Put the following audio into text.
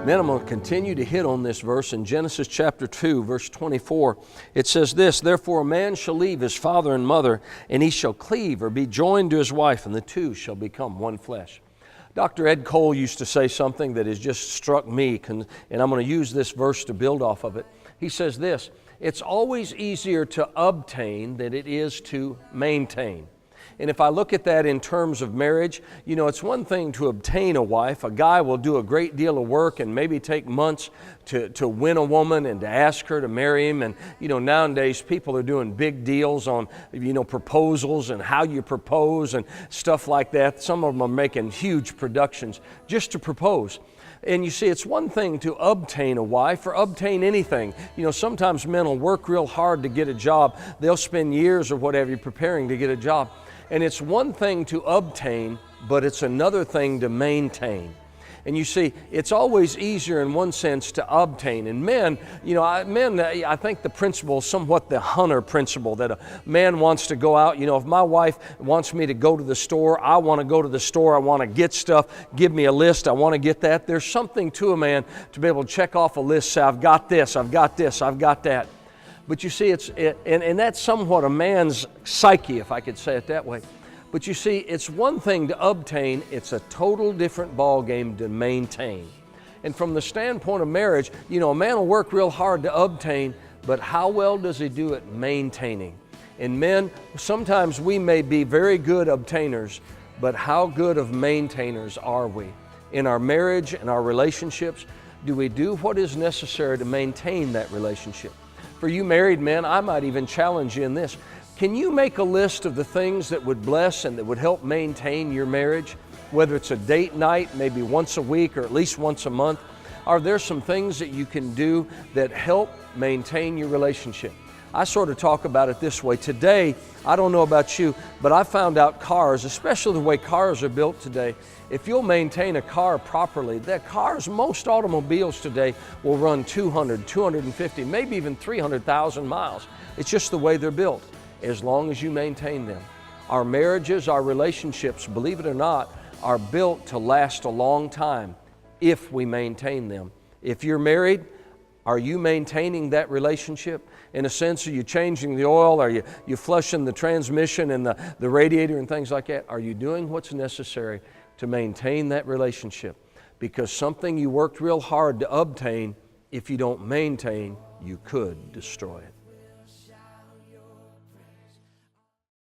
Men, I'm going to continue to hit on this verse in Genesis chapter 2, verse 24. It says this, "Therefore a man shall leave his father and mother, and he shall cleave or be joined to his wife, and the two shall become one flesh." Dr. Ed Cole used to say something that has just struck me, and I'm going to use this verse to build off of it. He says this, "It's always easier to obtain than it is to maintain." And if I look at that in terms of marriage, you know, it's one thing to obtain a wife. A guy will do a great deal of work and maybe take months to win a woman and to ask her to marry him. And, you know, nowadays people are doing big deals on, you know, proposals and how you propose and stuff like that. Some of them are making huge productions just to propose. And you see, it's one thing to obtain a wife or obtain anything. You know, sometimes men will work real hard to get a job. They'll spend years or whatever preparing to get a job. And it's one thing to obtain, but it's another thing to maintain. And you see, it's always easier in one sense to obtain. And men, you know, I think the principle is somewhat the hunter principle, that a man wants to go out. You know, if my wife wants me to go to the store, I want to go to the store, I want to get stuff, give me a list, I want to get that. There's something to a man to be able to check off a list, say, I've got this, I've got this, I've got that. But you see, and that's somewhat a man's psyche, if I could say it that way. But you see, it's one thing to obtain, it's a total different ball game to maintain. And from the standpoint of marriage, you know, a man will work real hard to obtain, but how well does he do it maintaining? And men, sometimes we may be very good obtainers, but how good of maintainers are we? In our marriage and our relationships, do we do what is necessary to maintain that relationship? For you married men, I might even challenge you in this. Can you make a list of the things that would bless and that would help maintain your marriage? Whether it's a date night, maybe once a week or at least once a month. Are there some things that you can do that help maintain your relationship? I sort of talk about it this way. Today, I don't know about you, but I found out cars, especially the way cars are built today, if you'll maintain a car properly, most automobiles today will run 200, 250, maybe even 300,000 miles. It's just the way they're built, as long as you maintain them. Our marriages, our relationships, believe it or not, are built to last a long time if we maintain them. If you're married, are you maintaining that relationship? In a sense, are you changing the oil? Are you flushing the transmission and the radiator and things like that? Are you doing what's necessary to maintain that relationship? Because something you worked real hard to obtain, if you don't maintain, you could destroy it.